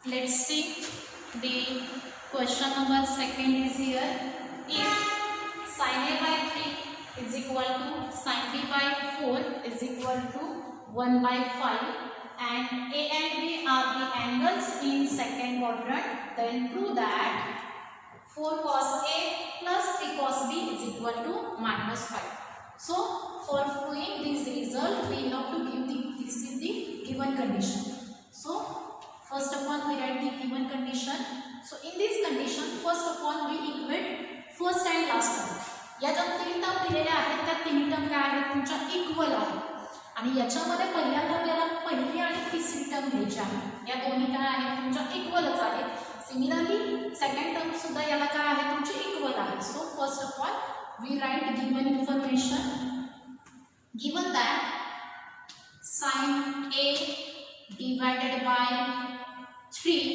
Let's see the question number second is here. If sin a by 3 is equal to sin b by 4 is equal to 1 by 5 and a and b are the angles in second quadrant, then prove that 4 cos a plus 3 cos b is equal to -5. So for proving this result, we have to give this is the given condition. So first of all we write the given condition. So in this condition, first of all we equate first and last term. या ज्या तीन term दिलेल्या आहेत त्या तिन्ही term काय आहेत तुमच्या इक्वल आहेत आणि याच्यामध्ये पहिल्यांदा आपल्याला पहिली आणि तिसरी टर्म घ्यायची आहे. या दोन्ही काय आहेत तुमच्या इक्वलच आहेत. सिमिलरली सेकंड टर्म सुद्धा याला काय आहे तुमची इक्वल आहे. So first of all we write given information. Given that sin a divided by 3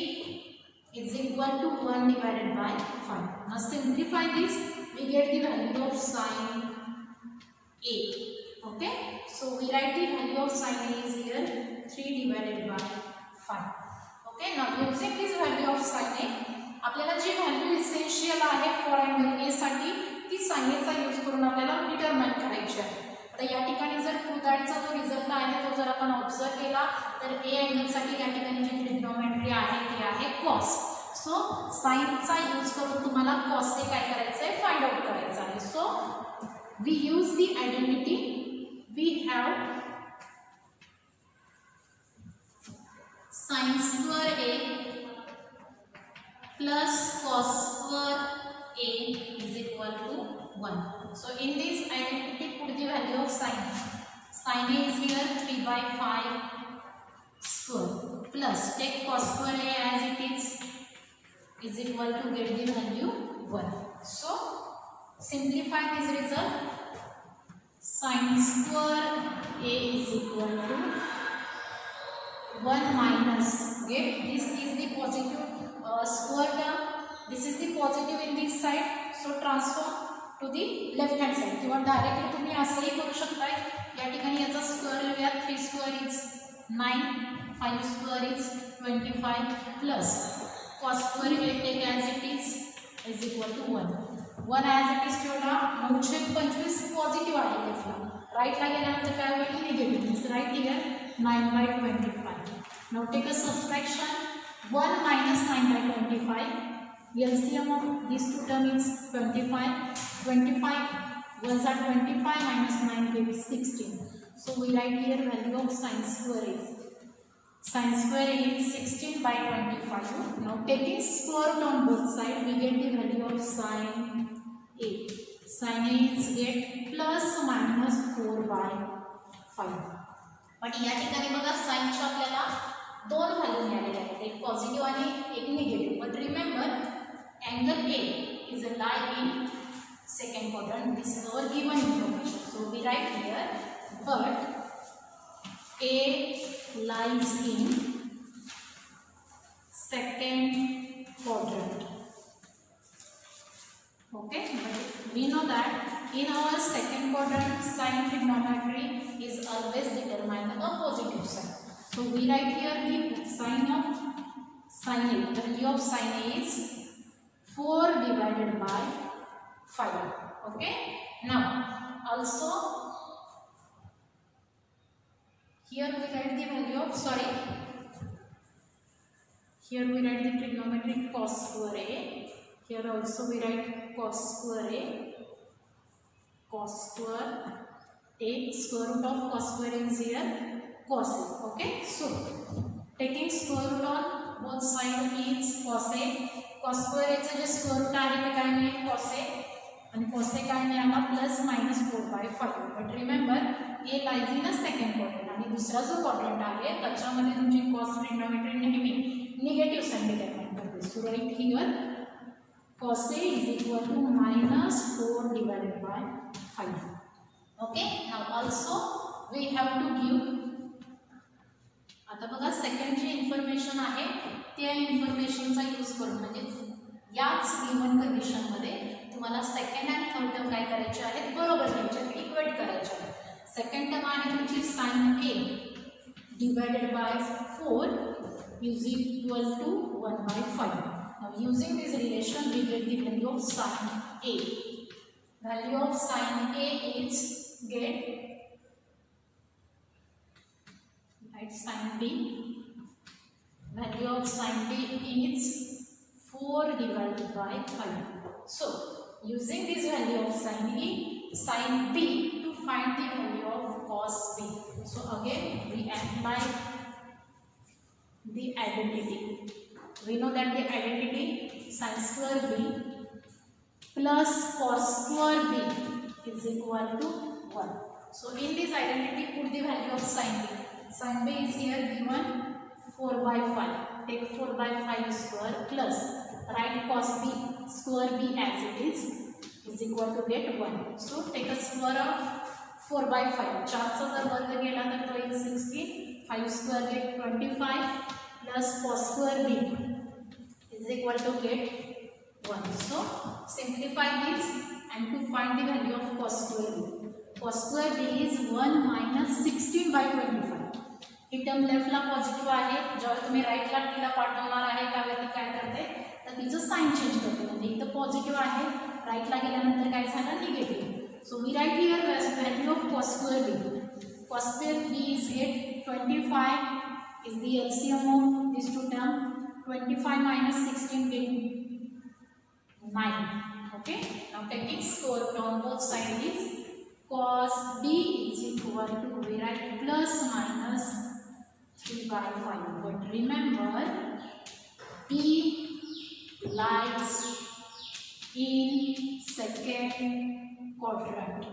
is equal to 1 divided by 5. Now simplify this, we get the value of sin a. Okay, so we write the value of sin a is here 3 divided by 5. Okay, now using this value of sin a, आपल्याला जी value essential आहे for angle A साठी ती sin a चा use करून आपल्याला determine करायची आहे. आता या ठिकाणी जर कृताडचा जो रिझल्ट आहे तो जर आपण ऑब्झर्व केला तर ए अँगल साठी या ठिकाणी जी ट्रिग्नोमेट्री आहे ती आहे cos. सो sin चा यूज करून तुम्हाला cos से काय करायचं आहे फाइंड आउट करायचं आहे. So we use the identity. We have sin square a plus cos square a is equal to 1. So in this identity put the value of sin. Sin a is here 3 by 5 square plus take cos square a as it is equal to get the value 1. So simplify this result. Sin square a is equal to 1 minus, get this is the positive square term, this is the positive in this side, so transform to the left hand side किंवा directly तुम्ही असंही करू शकता. या ठिकाणी याचा square लिहूया. 3 square is 9, 5 square is 25 plus cos square take as it is equal to 1. 1 as it is ठेवला. 925 पॉझिटिव्ह आहे त्यातला. राईटला गेल्यानंतर काय होईल negative. Means write here 9 by 25. Now take a subtraction. 1 minus 9 by 25. LCM of these two terms is 25. 25 1s are 25 minus 9 gives 16. So we write here value of sin square is 16 by 25. Now taking square root on both sides we get the value of sin a. Sin a is get plus minus 4 by 5. But या ठिकाणी बघा साइनच्या आपल्याला दोन value मिळालेल्या आहेत, एक positive आणि एक negative. But remember angle A is a lie in second quadrant. This is our given information. So we write here but A lies in second quadrant. Okay, but we know that in our second quadrant sin trigonometry is always determined a positive sign. So we write here the sign of sin a. The value of sin a is 4 divided by 5. Okay. Now also here we write the value of here we write the trigonometric cos square a. Here also we write cos square a, cos square a, square root of cos square is here cos a. Okay, so taking square root on both sides is cos a. Cos square a चे जे square root आहे ते काय मिळेल cos a आणि cos a काय मिळाला plus minus 4 by 5. But remember a lies in a second quadrant आणि दुसरा जो quadrant आहे त्याच्यामध्ये तुमची cos trigonometry नेहमी निगेटिव्ह साइन डिटरमाइन करते. So right here cos a is equal to minus 4 divided by 5. Okay, now also we have to give. आता बघा सेकंड जी इन्फॉर्मेशन आहे त्या इन्फॉर्मेशनचा यूज करून म्हणजे याच गिवन कंडिशन मध्ये तुम्हाला सेकंड अँड थर्ड टर्म काय करायचे आहेत बरोबर घ्यायचे, इक्वेट करायचे आहेत. सेकंड टर्म आहे तुमची sin a divided by 4 is equal to 1 by 5. Now using this relation we get the value of sin A. Value of sin A is sin B. Value of sin B is 4 divided by 5. So using this value of sin B to find the value of cos B. So again we apply the identity. We know that the identity sin square B plus cos square B is equal to 1. So in this identity put the value of sin B. Sin B is here given 4 by 5. Take 4 by 5 square plus write cos B square B as it is equal to get 1. So take a square of 4 by 5. 4 चा जर वर्ग केला तर तो येईल 16. 5 square get 25 plus cos square B is equal to get 1. So simplify this and to find the value of cos square B. Cos square B is 1 minus 16 by 25. ही term लेफ्टला positive आहे. जेव्हा तुम्ही राईटला टीला पाठवणार आहे त्यावेळी ती काय करते तर तिचं साइन चेंज करते. म्हणजे इथं पॉझिटिव्ह आहे राईटला गेल्यानंतर काय झालं negative. So we write here value of cos square B. Cos square B is get 25 is the LCM of these two terms. 25 minus 16 being 9. Okay. Now taking square from both sides is cos B is equal to we write plus minus 3 by 5. But remember B lies in second quadrant.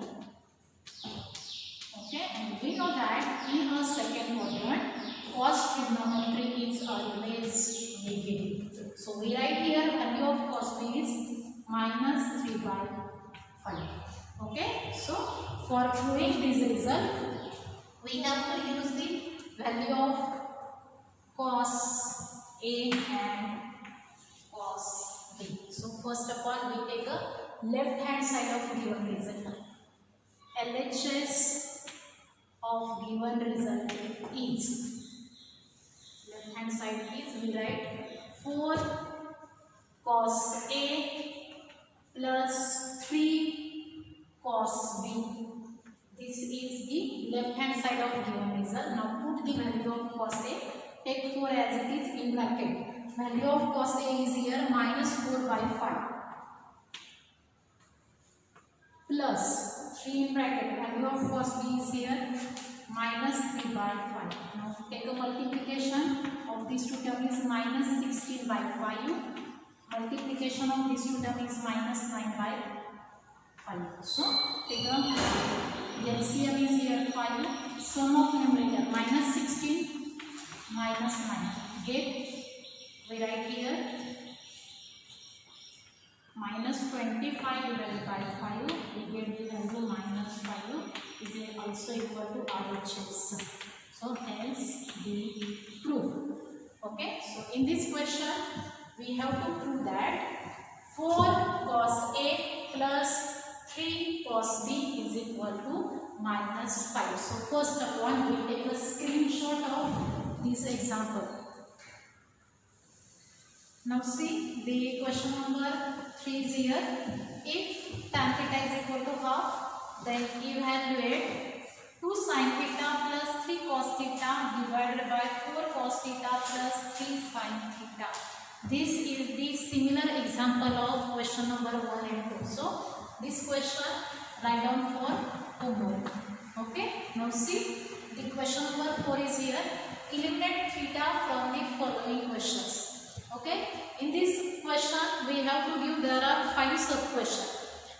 Okay, and we know that in a second quadrant cos trigonometry is always negative. So we write here value of cos B is minus 3 by 5. Okay, so for proving this result we have to use the value of cos A and cos B. So first of all we take a left hand side of given result. LHS of given result is left hand side is we write 4 cos A plus 3 cos B. This is the left hand side of given result. Now put the value of cos A. Take 4 as it is in bracket. Value of cos A is here minus 4 by 5 plus 3 in bracket. Value of cos B is here minus 3 by 5. Now take a multiplication of these two terms is minus 16 by 5. Multiplication of these two terms is minus 9 by 5. So take a LCM is here 5. Sum of numerator minus 16 minus 9. Get we write here minus 25 divided by 5. We get the value minus 5 is also equal to RHS. So hence the proof. Okay. So in this question we have to prove that 4 cos A plus 3 cos B is equal to minus 5. So first of all we take a screenshot of this example. Now see the question number 3 is here. If tan theta is equal to half, then evaluate 2 sin theta plus 3 cos theta divided by 4 cos theta plus 3 sin theta. This is the similar example of question number 1 and 2. So this question write down for homework. Okay. Now see the question number 4 is here. Eliminate theta from the following questions. Okay. In this question we have to give there are 5 sub question.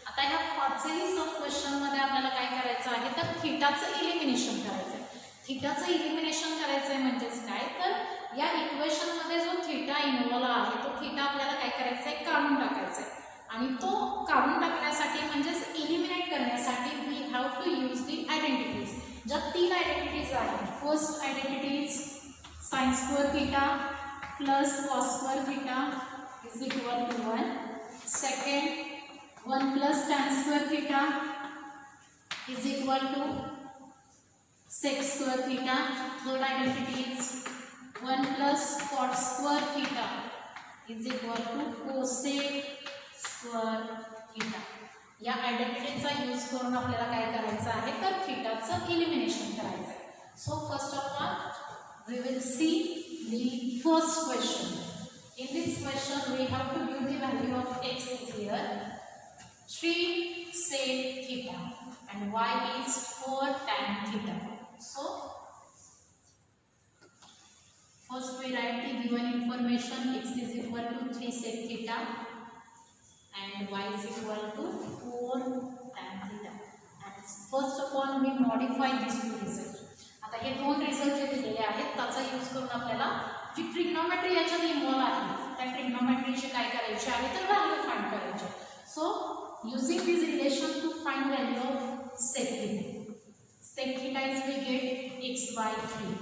आता ह्या पाचही सब question मध्ये आपल्याला काय करायचं आहे तर थीटाचं इलिमिनेशन करायचं आहे. थीटाचं इलिमिनेशन करायचं आहे म्हणजेच काय तर या इक्वेशन मध्ये जो थीटा इन्व्हॉल्व आहे तो थीटा आपल्याला काय करायचा आहे काढून टाकायचा आहे. आणि तो काढून टाकण्यासाठी म्हणजेच इलिमिनेट करण्यासाठी we have to use the identities. ज्या 3 आयडेंटिटीज आहेत. First identity is sin square theta plus cos square theta is equal to 1. Second, 1 plus tan square theta is equal to sec square theta. Third identity is 1 plus cot square theta is equal to cosec square theta. या आयडेंटिटीचा use करून आपल्याला काय करायचं आहे तर थीटाचं elimination करायचं आहे. So first of all we will see the first question. In this question we have to give the value of x is here 3 sec theta and y is 4 tan theta. So first we write the given information. X is equal to 3 sec theta and y is equal to 4 tan theta. And first of all we modify these two results. आता हे दोन result जे दिलेले आहेत त्याचा use करून आपल्याला जी trigonometry याच्यात involve आहे त्या ट्रिग्नोमेट्रीचे काय करायचे आहे तर व्हॅल्यू फाइंड करायचे. So using this relation to find value of sec theta. Sec theta is we get x by 3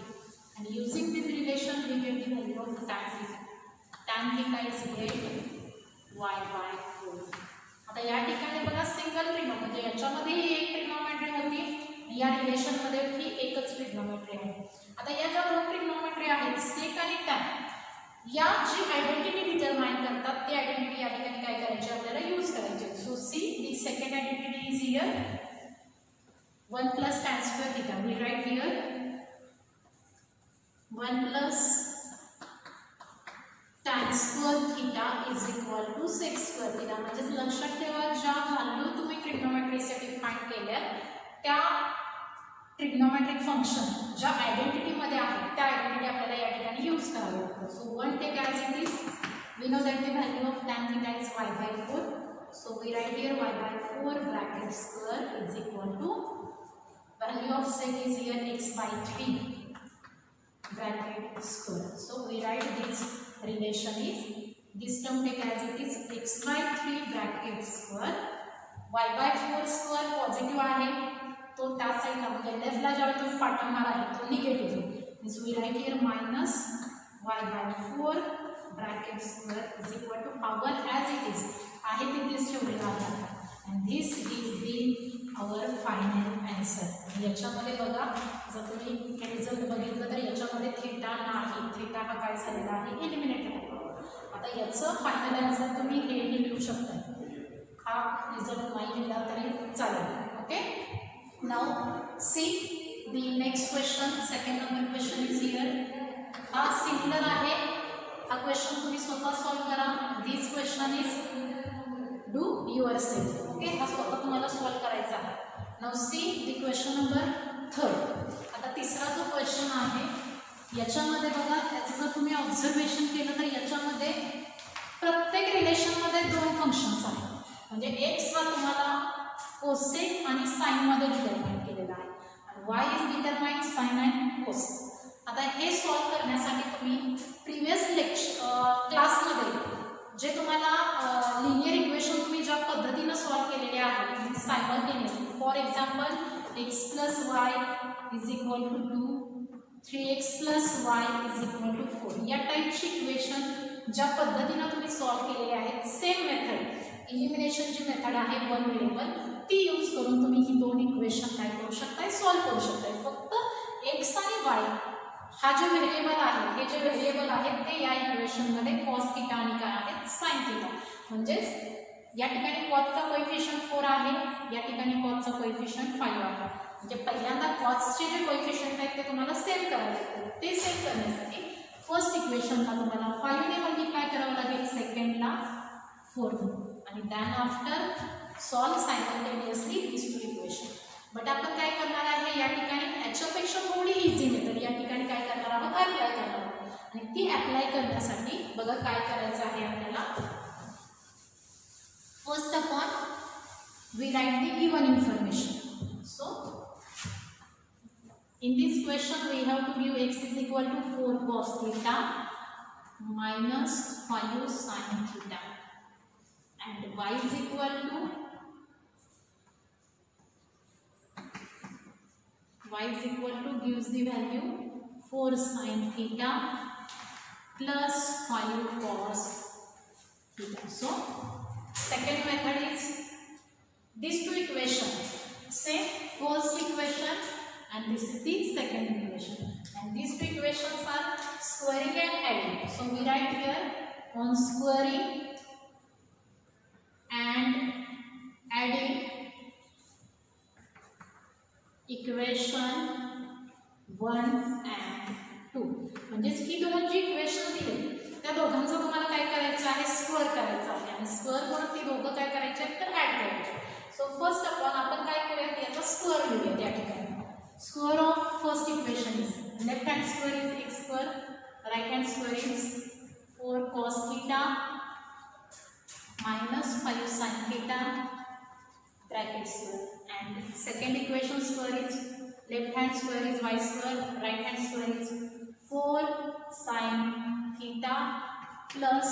and using this relation we get the value of tan theta. Tan theta is get y by 4. आता या ठिकाणी बघा single trigno म्हणजे याच्यामध्ये ही एक trigonometry होती, या relation मध्ये ही एकच ट्रिग्नोमेट्री आहे. आता या ज्या दोन ट्रिग्नोमेट्री आहेत सेक आणि टॅन या जी आयडेंटिटी डिटरमाइन करतात ती आयडेंटिटी या ठिकाणी काय करायची आपल्याला यूज करायची. So see the second identity is here 1 plus tan square theta. We write here 1 plus tan square theta is equal to sec square theta. म्हणजे लक्षात ठेवा ज्या व्हॅल्यू तुम्ही ट्रिग्नोमेट्रीसाठी फाइंड केल्या त्या ट्रिग्नोमेट्रिक फंक्शन ज्या आयडेंटिटी मध्ये आहे त्या आयडेंटिटी आपल्याला या ठिकाणी यूज करावी लागते. So one take as it is. We know that the value of tan theta is y by 4. So we write here y by 4 bracket square is equal to value of sec is here x by 3 bracket square. So we write this relation is this term take as it is x by 3 bracket square y by 4 square positive आहे तो त्या साइडला म्हणजे लेफ्टला ज्यावेळी तुम्ही पाठवणार आहे तो निगेटिव्ह आहे. This we write here minus y by 4 bracket square is equal to power as it is आहे तिथेच ठेवलेला आहे. and this is the our final answer. याच्यामध्ये बघा जर तुम्ही हे रिझल्ट बघितलं तर याच्यामध्ये थीटा नाही, थीटा हा काय झालेला आहे एलिमिनेट आहे. आता याचं फायनल आन्सर तुम्ही हे लिहू शकता. हा रिझल्ट नाही लिहिला तरी चालेल. Okay. Now see the next question. Second number question is here. हा सिमिलर आहे. हा क्वेश्चन तुम्ही स्वतः सॉल्व करा. This question is do your self. Okay. हा स्वतः तुम्हाला सॉल्व करायचा आहे. Now see the question number 3. आता तिसरा जो क्वेश्चन आहे याच्यामध्ये बघा याचं जर तुम्ही ऑब्झर्वेशन केलं तर याच्यामध्ये प्रत्येक रिलेशनमध्ये दोन फंक्शन्स आहेत. म्हणजे एक्स हा तुम्हाला कोसेक आणि साइन मध्ये डिटरमाइन केलेला आहे आणि वाय इज डिटरमाइन साइन अँड कोस. आता हे सॉल्व करण्यासाठी तुम्ही प्रीवियस क्लासमध्ये जे तुम्हाला लिनियर इक्वेशन तुम्ही ज्या पद्धतीने सॉल्व केलेले आहेत simultaneously for example x plus y is equal to 2 3x plus y is equal to 4 या टाइपची इक्वेशन ज्या पद्धतीने तुम्ही सॉल्व केलेले आहेत सेम मेथड एलिमिनेशन जी मेथड आहे वन व्हेरिएबल ती यूज करून तुम्ही ही दोन इक्वेशन काय करू शकताय सॉल्व करू शकताय. फक्त x आणि y हा जो व्हेरिएबल आहे हे जे व्हेरिएबल आहेत ते या इक्वेशन मध्ये cos थीटा आणि काय आहेत sin थीटा. म्हणजेच या ठिकाणी cos चा कोएफिशिएंट 4 आहे, या ठिकाणी cos चा कोएफिशिएंट 5 आहे. म्हणजे पहिल्यांदा cos चे जे कोएफिशिएंट आहेत ते तुम्हाला सेम करावे लागतील. ते सेम करण्यासाठी फर्स्ट इक्वेशनला तुम्हाला 5 ने मल्टिप्लाय करावं लागेल, सेकंडला 4 ने आणि then after solve simultaneously this two equation. But आपण काय करणार आहे या ठिकाणी याच्यापेक्षा थोडी इझी मेथड या ठिकाणी काय करणार आहोत अप्लाय करणार आहोत आणि ती अप्लाय करण्यासाठी बघा काय करायचं आहे आपल्याला. First of all we write the given information. So in this question we have to give x is equal to 4 cos theta minus 5 sin theta and y is equal to gives the value 4 sin theta plus 5 cos theta. So second method is these two equations, say first equation and this is the second equation, and these two equations are squaring and adding. So we write here on squaring and adding equation 1 and 2. म्हणजेच ही दोन जी equation दिली त्या दोघांचं तुम्हाला काय करायचं आहे, square करायचं आहे, आणि स्क्वेअर करून ती दोघं काय करायचे आहेत तर ऍड करायचे. सो फर्स्ट आपण काय करूया याचा स्क्वेअर लिहूया त्या ठिकाणी. Square of first equation is left hand square is x square, right hand square is 4 cos theta minus 5 sin theta bracket square, and second equation square is left hand square is y square, right hand square is 4 sin theta plus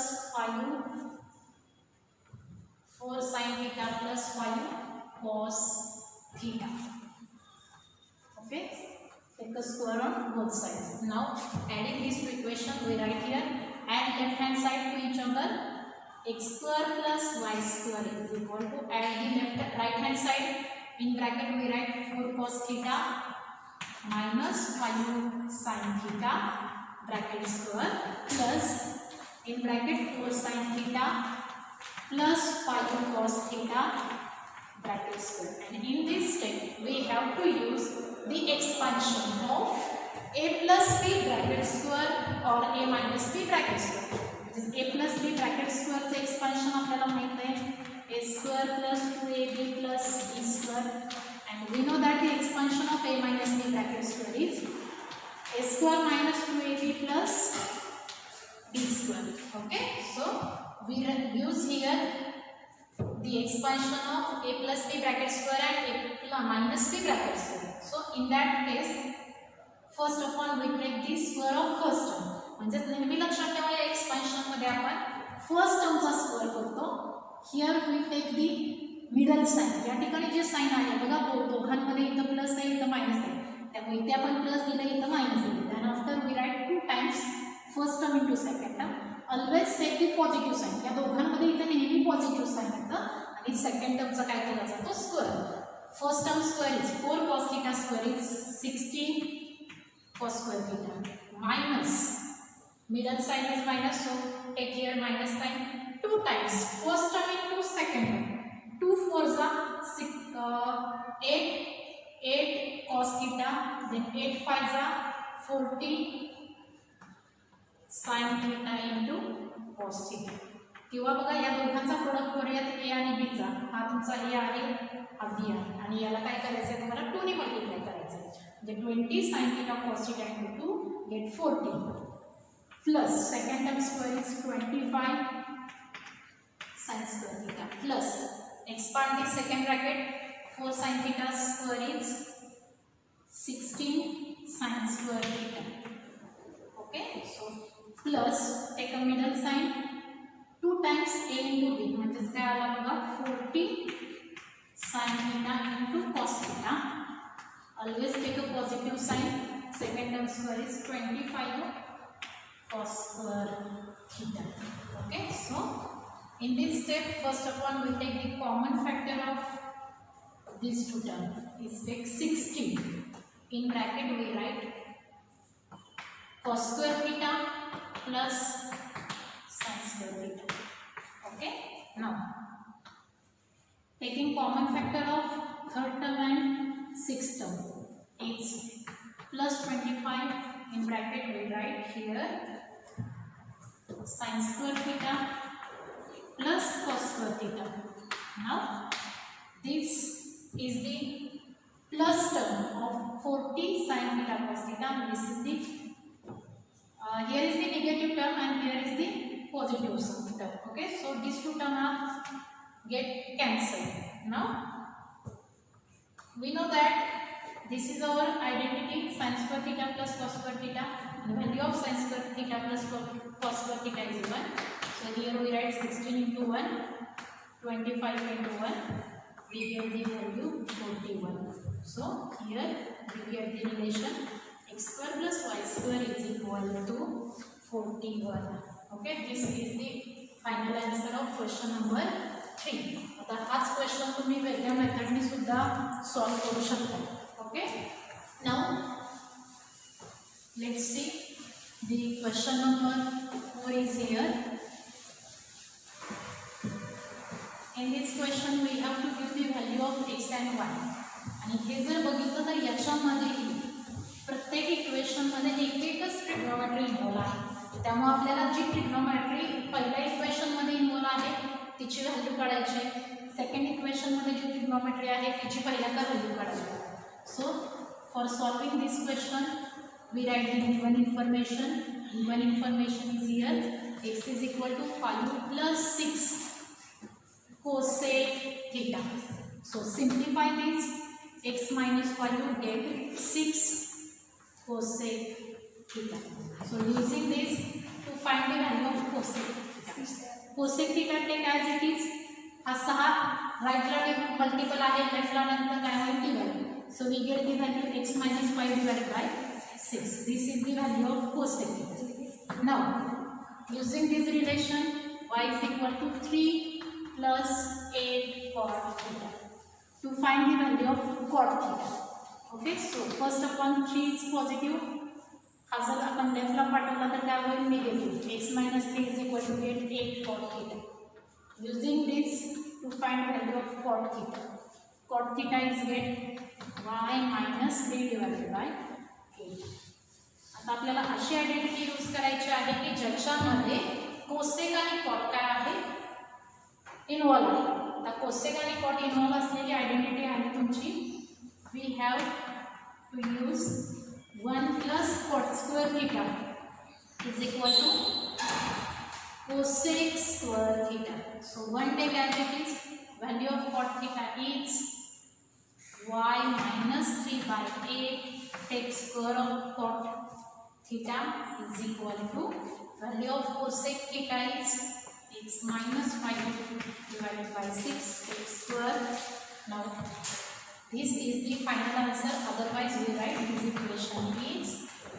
4 sin theta plus 5 cos theta. Okay, take the square on both sides. Now adding these two equations, we write here add left hand side to each other. X square plus y square is equal to add the right hand side. In bracket we write 4 cos theta minus 5 sin theta bracket square plus in bracket 4 sin theta plus 5 cos theta bracket square. And in this step we have to use the expansion of a plus b bracket square or a minus b bracket square. This a plus b bracket square चे expansion आपल्याला माहित आहे a square plus 2ab plus b square, and we know that the expansion of a minus b bracket square is a square minus 2ab plus b square. Okay, so we use here the expansion of a plus b bracket square and a minus b bracket square. So in that case first of all we take the square of first term. म्हणजे नेहमी लक्षात ठेवा या expansion मध्ये आपण first टर्मचा square करतो. Here we take the middle sign. या ठिकाणी जे साइन आहे बघा दोघांमध्ये इथं प्लस आहे इथं मायनस आहे, त्यामुळे इथे आपण प्लस दिलं इथं मायनस दिलं. आणि after we write 2 times first term into second term. Always take the positive sign. या दोघांमध्ये इथं नेहमी पॉझिटिव्ह साइन येतं आणि सेकंड टर्मचा काय केला जातो square. First term square is 4 cos theta square is 16 cos square theta minus middle sign is minus, so take here minus sign 2 times first term into second term. 2 4s are 8 cos theta, then 8 5s are 40 sin theta into cos theta. किंवा बघा या दोघांचा product करूयात a आणि b चा. हा तुमचा a आहे, हा b आहे, आणि याला काय करायचं आहे तुम्हाला 2 ने मल्टिप्लाय करायचं आहे. म्हणजे 20 sin theta cos theta into 2 get 40 plus second term square is 25 sin square theta plus expand the second bracket 4 sin theta square is 16 sin square theta. Okay, so plus take a middle sign 2 times a into b म्हणजे काय आला बघा 40 sin theta into cos theta. Always take a positive sign. Second term square is 25 cos square theta. Okay, so in this step first of all we take the common factor of these two terms. Is take 16. In bracket we write cos square theta plus sin square theta. Okay, now taking common factor of third term and sixth term is plus 25. In bracket we write here sin square theta plus cos square theta. Now this is the plus term of 40 sin theta cos theta, and this is the here is the negative term and here is the positive term. Okay, so these two terms are get cancelled. Now we know that this is our identity sin square theta plus cos square theta. The value of sin square theta plus cos square theta is 1. So here we write 16 into 1, 25 into 1, we get the value 41. So here we get the relation x square plus y square is equal to 41. Okay, this is the final answer of question number 3. आता हाच question तुम्ही वेगळ्या मेथडने सुद्धा solve करू शकता. Okay, now Let's see. The question number 4 is here. In this question we have to give the value of x and y. आणि हे जर बघितलं तर याच्यामध्ये प्रत्येक इक्वेशनमध्ये एकच ट्रिग्नोमेट्री इन्व्हॉल्व आहे. त्यामुळे आपल्याला जी ट्रिग्नोमेट्री पहिल्या इक्वेशनमध्ये इन्व्हॉल्व आहे तिची व्हॅल्यू काढायची आहे. सेकंड इक्वेशनमध्ये जी ट्रिग्नोमेट्री आहे तिची पहिल्यांदा व्हॅल्यू काढायची आहे. So for solving this question we write the given information. Given information is here. X is equal to 5 plus 6 cosec theta. So simplify this. X minus 5 you get 6 cosec theta. So using this to find the value of cosec theta. Cosec theta take as it is. हा 6 right ला multiple आहे, left ला नंतर काय होईल ती value. So we get the value x minus 5 divided by 6. This is the value of cosec theta. Now, using this relation, y is equal to 3 plus 8 cot theta. To find the value of cot theta. Okay, so first upon 3 is positive. हा जर आपण left ला पाठवला तर काय होईल negative. X minus 3 is equal to 8 cot theta. Using this to find the value of cot theta. Cot theta is get y minus 3 divided by 8. आता आपल्याला अशी आयडेंटिटी यूज करायची आहे की ज्याच्यामध्ये कोसेक आणि कॉट काय आहे इन्व्हॉल्व आहे. आता कोसेक आणि कॉट इन्व्हॉल्व असलेली आयडेंटिटी आहे तुमची we have to use 1 plus cot square theta is equal to cosec square theta. So 1 take as it is value of cot theta is y minus 3 by 8 take square of cot theta is equal to value of cosec theta is x minus 5 divided by 6 take square. Now this is the final answer, otherwise we write this equation is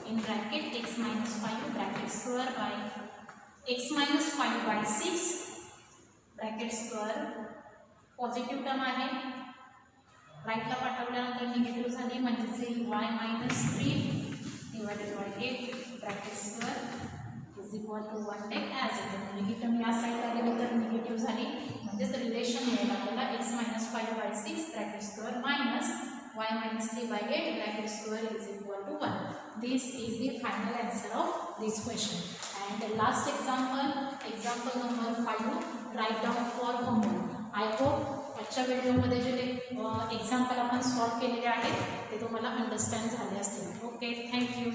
in bracket x minus 5 bracket square by x minus 5 by 6 bracket square positive term आहे राईटला पाठवल्यानंतर negative झाली म्हणजे y minus 3 divided by 8 bracket square is equal to 1 take as it is. म्हणजे ही term या साईडला गेली तर negative झाली म्हणजेच रिलेशन मिळेल आपल्याला x minus 5 by 6 bracket square minus y minus 3 by 8 bracket square is equal to 1. This is the final answer of this question. And the last example number 5, write down for homework. I hope आजच्या व्हिडिओमध्ये जे example आपण solve केलेले आहेत ते तुम्हाला understand झाले असतील. Okay, thank you.